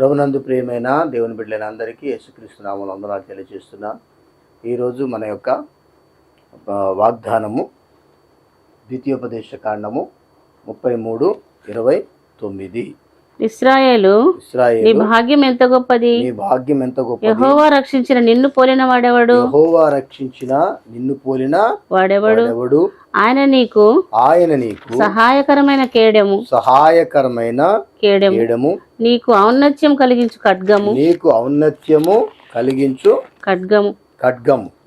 ప్రభునందు ప్రియమైన దేవుని బిడ్డలైన అందరికీ యేసుక్రీస్తు నామములో వందనాలు తెలియజేస్తున్నాను. ఈరోజు మన యొక్క వాగ్దానము ద్వితీయోపదేశ కాండము 33:29. ఇశ్రాయేలు నీ భాగ్యం ఎంత గొప్పది, నీ భాగ్యం ఎంత గొప్పది. యెహోవా రక్షించిన నిన్ను పోలిన వాడెవడు, యెహోవా రక్షించిన నిన్ను పోలిన వాడెవడు. ఆయన నీకు సహాయకరమైన కేడెము, నీకు ఔన్నత్యం కలిగించు ఖడ్గము,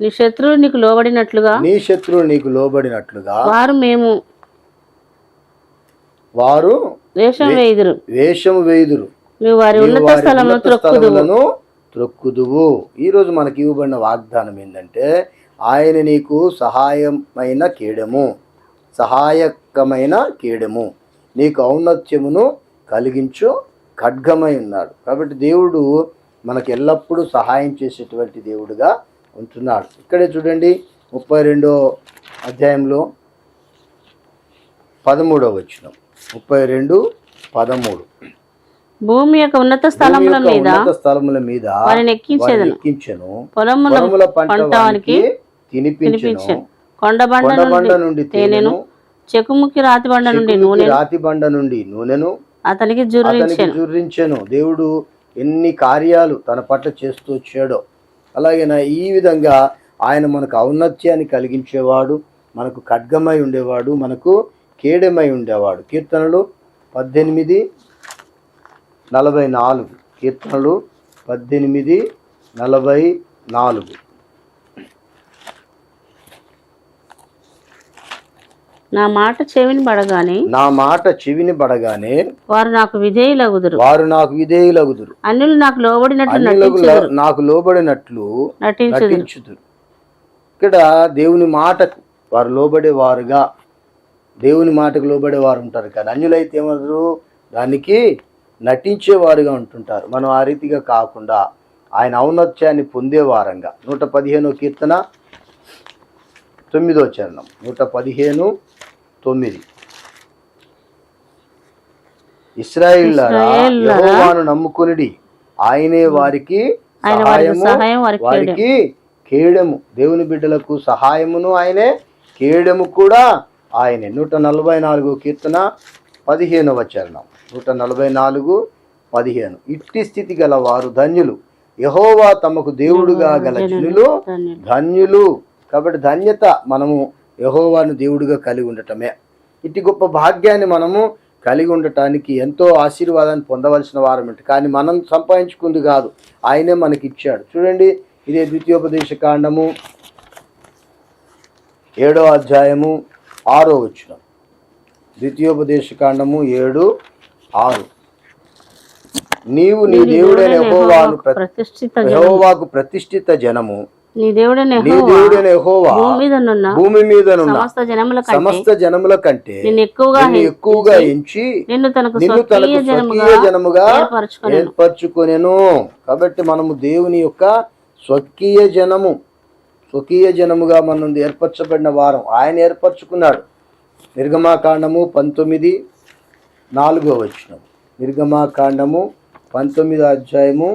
నీ శత్రువులు నీకు లోబడినట్లుగా వారు వేషము వేయుదురు, నువ్వు వారి ఉన్నత స్థలములను త్రొక్కుదువు. ఈరోజు మనకి ఇవ్వబడిన వాగ్దానం ఏంటంటే, ఆయన నీకు సహాయకమైన కేడెము, నీకు ఔన్నత్యమును కలిగించు ఖడ్గమై ఉన్నాడు. కాబట్టి దేవుడు మనకు ఎల్లప్పుడూ సహాయం చేసేటువంటి దేవుడుగా ఉంటున్నాడు. ఇక్కడే చూడండి 32వ అధ్యాయంలో 13వ వచనం. 32:13. భూమి యొక్క ఉన్నత స్థలముల మీద వారిని ఎక్కించెను, పొలముల పంటవానికి తినిపించెను, కొండబండ నుండి తేనెను, చెకుముకి రాతి బండ నుండి నూనెను అతనికి జుర్రించెను. దేవుడు ఎన్ని కార్యాలు తన పట్ల చేస్తూ వచ్చాడో. అలాగే ఈ విధంగా ఆయన మనకు ఔన్నత్యాన్ని కలిగించేవాడు, మనకు ఖడ్గమై ఉండేవాడు, మనకు కేడెమై ఉండేవాడు. కీర్తనలు 18:44. కీర్తనలు 18:44. నా మాట చెవిని పడగానే వారు నాకు విధేయులగుదురు. అన్యులు నాకు లోబడినట్లు నటించుదురు. ఇక్కడ దేవుని మాటకు వారు లోబడేవారుగా, దేవుని మాటకు లోబడేవారు ఉంటారు. కానీ అన్యులైతే ఏమన్నారు, దానికి నటించేవారుగా ఉంటుంటారు. మనం ఆ రీతిగా కాకుండా ఆయన ఔన్నత్యాన్ని పొందేవారంగా. 115వ కీర్తన 9వ చరణం. 115:9. ఇశ్రాయేలులారా యెహోవాను నమ్ముకొనుడి, ఆయనే వారికి వారికి కేడెము. దేవుని బిడ్డలకు సహాయమును ఆయనే, కేడెము కూడా ఆయనే. 144వ కీర్తన 15వ చరణం. 144:15. ఇట్టి స్థితి గల వారు ధన్యులు, యెహోవా తమకు దేవుడుగా గల జనులు ధన్యులు. కాబట్టి ధన్యత మనము యెహోవాను దేవుడిగా కలిగి ఉండటమే. ఇట్టి గొప్ప భాగ్యాన్ని మనము కలిగి ఉండటానికి ఎంతో ఆశీర్వాదాన్ని పొందవలసిన వారమంటే, కానీ మనం సంపాదించుకుంది కాదు, ఆయనే మనకి ఇచ్చాడు. చూడండి, ఇదే ద్వితీయోపదేశ కాండము 7వ అధ్యాయము 6వ వచనం. ద్వితీయోపదేశ కాండము 7:6. నీవు నీ దేవుడైన యెహోవాకు ప్రతిష్ఠిత జనము, నీ దేవుడైన యెహోవా భూమి మీద సమస్త జనముల కంటే ఎక్కువగా ఎంచి నిన్ను తనకు స్వకీయ జనముగా ఏర్పరచుకొనెను. కాబట్టి మనము దేవుని యొక్క స్వకీయ జనముగా మనం ఏర్పరచబడిన వారం. ఆయన ఏర్పరచుకున్నాడు. నిర్గమాకాండము 19:4వ వచనం. నిర్గమాకాండము 19వ అధ్యాయము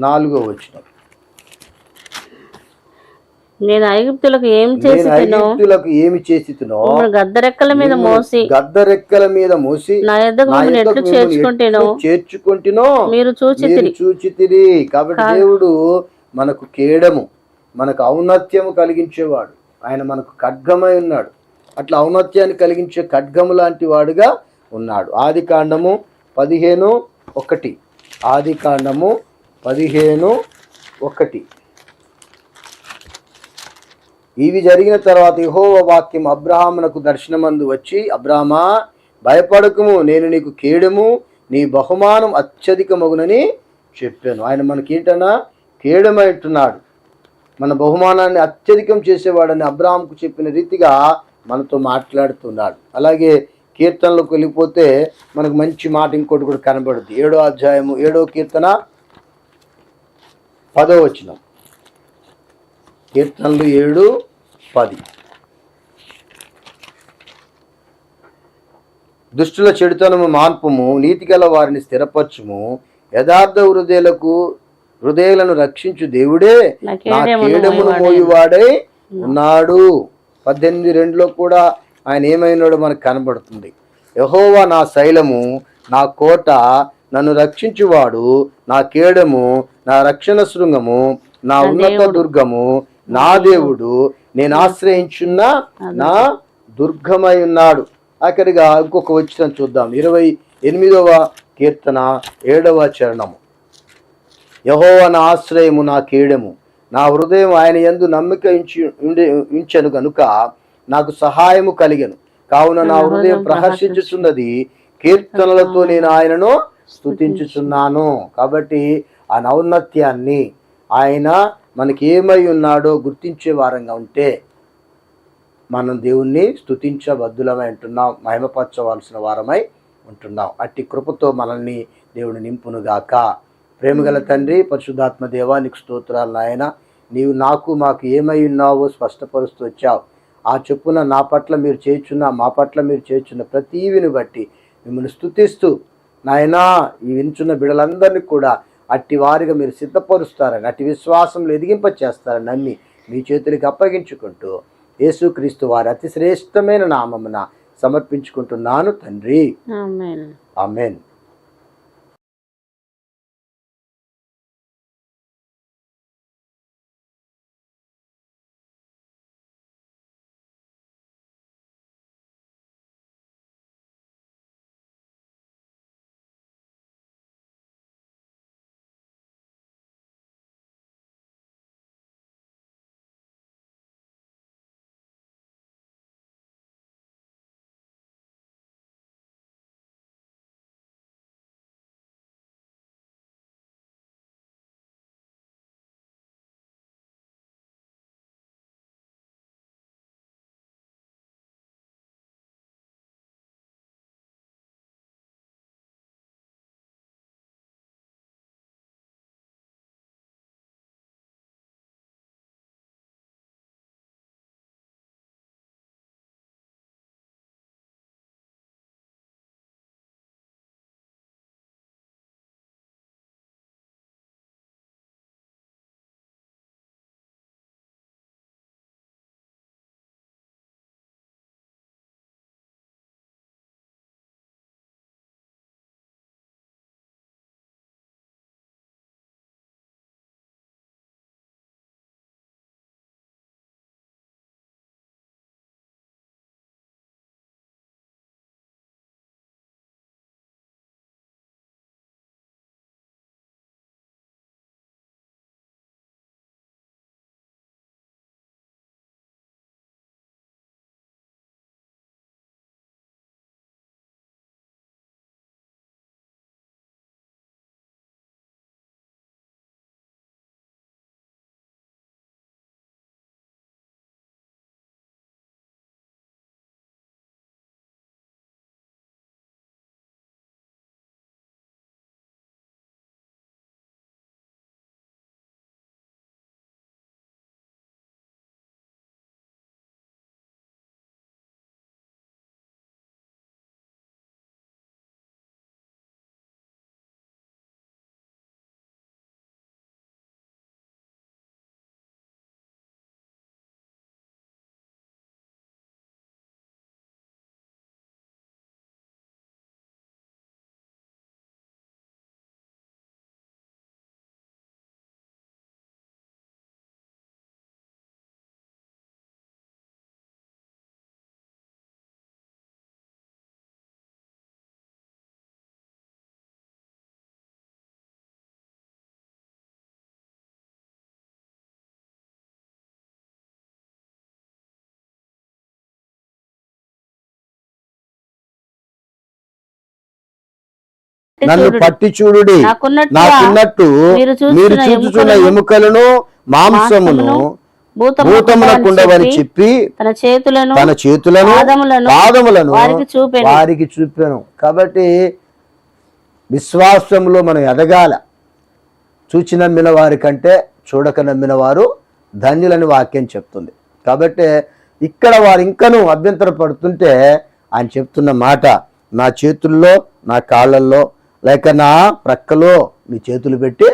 4వ వచనం. నేను ఐగుప్తులకు ఏమి చేసితినో గద్దరెక్కల మీద మోసి నా యొద్దకు చేర్చుకుంటేనో మీరు చూచితిరి. కాబట్టి దేవుడు మనకు కేడము, మనకు ఔన్నత్యము కలిగించేవాడు. ఆయన మనకు ఖడ్గమై ఉన్నాడు. అట్లా ఔన్నత్యాన్ని కలిగించే ఖడ్గము లాంటి వాడుగా ఉన్నాడు. ఆదికాండము 15:1. ఆదికాండము 15:1. ఇవి జరిగిన తర్వాత యెహోవా వాక్యం అబ్రహామునకు దర్శనమందు వచ్చి, అబ్రామా భయపడకుము, నేను నీకు కేడెము, నీ బహుమానం అత్యధికమగునని చెప్పాను. ఆయన మనకేంటన్నా కేడెమై ఉంటున్నాడు, మన బహుమానాన్ని అత్యధికం చేసేవాడని అబ్రాహాముకు చెప్పిన రీతిగా మనతో మాట్లాడుతున్నాడు. అలాగే కీర్తనలకు వెళ్ళిపోతే మనకు మంచి మాట ఇంకోటి కూడా కనబడుద్ది. 7వ అధ్యాయము 7వ కీర్తన 10వ వచనం. కీర్తనలు 7:10. దుష్టుల చెడుతనము మాన్పుము, నీతిగల వారిని స్థిరపరచుము, యథార్థ హృదయాలను రక్షించు దేవుడే నా కేడమును మోయువాడై ఉన్నాడు. 18:2 కూడా ఆయన ఏమైనాడో మనకు కనబడుతుంది. యెహోవా నా శైలము, నా కోట, నన్ను రక్షించువాడు, నా కేడము, నా రక్షణ శృంగము, నా ఉన్నత దుర్గము, నా దేవుడు, నేను ఆశ్రయించున్న నా దుర్గమై ఉన్నాడు. ఆఖరిగా ఇంకొక వచనం చూద్దాం. 28వ కీర్తన 7వ చరణము. యెహోవా నా ఆశ్రయము, నా కేడము, నా హృదయం ఆయన యందు నమ్మిక ఉంచెను గనుక నాకు సహాయము కలిగెను. కావున నా హృదయం ప్రహర్షించుచున్నది, కీర్తనలతో నేను ఆయనను స్తుతించుచున్నాను. కాబట్టి ఆ ఔన్నత్యాన్ని, ఆయన మనకి ఏమై ఉన్నాడో గుర్తించే వారంగా ఉంటే మనం దేవుణ్ణి స్తుతించబద్దులమై ఉంటున్నాం, మహిమపరచవలసిన వారమై ఉంటున్నాం. అట్టి కృపతో మనల్ని దేవుడు నింపునుగాక. ప్రేమగల తండ్రి, పరిశుద్ధాత్మ దేవా, నీకు స్తోత్రాలు నాయన. నీవు మాకు ఏమై ఉన్నావో స్పష్టపరుస్తూ వచ్చావు. ఆ చొప్పున మా పట్ల మీరు చేర్చున్న ప్రతీవిని బట్టి మిమ్మల్ని స్తుతిస్తూ నాయనా, ఈ వించున్న బిడ్డలందరినీ కూడా అట్టి వారిగా మీరు సిద్ధపరుస్తారని, అట్టి విశ్వాసంలో ఎదిగింపచేస్తారని నమ్మి మీ చేతులకి అప్పగించుకుంటూ యేసుక్రీస్తు వారి అతి శ్రేష్టమైన నామమున సమర్పించుకుంటున్నాను తండ్రి. ఆమేన్. నన్ను పట్టి చూడుడి, నాకున్నట్టు మీరు చూచుచున్న ఎముకలను మాంసమును భూతమునకుండవని చెప్పి తన చేతులను పాదములను వారికి చూపాను. కాబట్టి విశ్వాసంలో మనం ఎదగాల. చూచి నమ్మిన వారి కంటే చూడక నమ్మిన వారు ధన్యులని వాక్యం చెప్తుంది. కాబట్టి ఇక్కడ వారు ఇంకనూ అభ్యంతర పడుతుంటే ఆయన చెప్తున్న మాట, నా చేతుల్లో, నా కాళ్ళల్లో, లేక నా ప్రక్కలో మీ చేతులు పెట్టి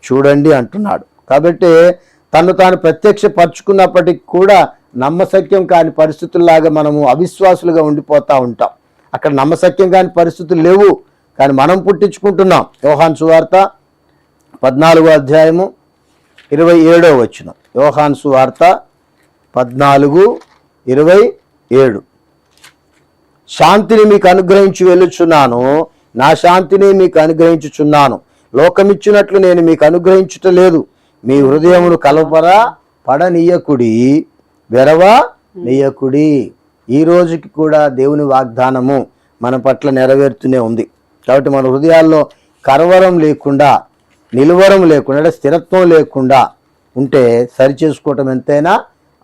చూడండి అంటున్నాడు. కాబట్టి తను తాను ప్రత్యక్షపరచుకున్నప్పటికీ కూడా నమ్మశక్యం కాని పరిస్థితుల్లాగా మనము అవిశ్వాసులుగా ఉండిపోతూ ఉంటాం. అక్కడ నమ్మశక్యం కాని పరిస్థితులు లేవు, కానీ మనం పుట్టించుకుంటున్నాం. యోహాను సువార్త 14వ అధ్యాయము 27వ వచనం. యోహాను సువార్త 14:27. శాంతిని మీకు అనుగ్రహించి వెళ్ళుచున్నాను, నా శాంతిని మీకు అనుగ్రహించుచున్నాను. లోకమిచ్చినట్లు నేను మీకు అనుగ్రహించుట లేదు. మీ హృదయమును కలవరా పడనీయకుడి, వెరవా నీయకుడి. ఈ రోజుకి కూడా దేవుని వాగ్దానము మన పట్ల నెరవేరుతూనే ఉంది. కాబట్టి మన హృదయాల్లో కరవరం లేకుండా, నిలువరం లేకుండా, అంటే స్థిరత్వం లేకుండా ఉంటే సరిచేసుకోవటం ఎంతైనా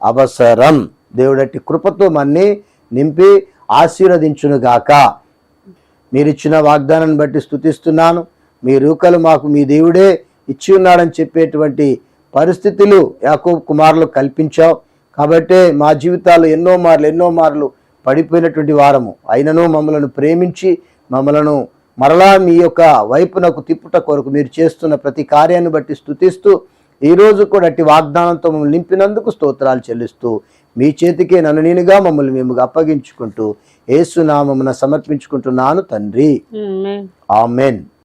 అవసరం. దేవుడట్టి కృపతో మన్ని నింపి ఆశీర్వదించునుగాక. మీరిచ్చిన వాగ్దానాన్ని బట్టి స్తుతిస్తున్నాను. మీ రూకలు మాకు మీ దేవుడే ఇచ్చి ఉన్నాడని చెప్పేటువంటి పరిస్థితులు యాకోబు కుమారులు కల్పించావు. కాబట్టి మా జీవితాలు ఎన్నో మార్లు పడిపోయినటువంటి వారము అయినను మమ్మలను ప్రేమించి మమ్మలను మరలా మీ యొక్క వైపునకు తిప్పుట కొరకు మీరు చేస్తున్న ప్రతి కార్యాన్ని బట్టి స్తుతిస్తూ ఈరోజు కూడా అట్టి వాగ్దానంతో మమ్మల్ని నింపినందుకు స్తోత్రాలు చెల్లిస్తూ మీ చేతికే నన్ను నేనుగా మమ్మల్ని మేము అప్పగించుకుంటూ యేసు నామమున సమర్పించుకుంటున్నాను తండ్రి. ఆమెన్.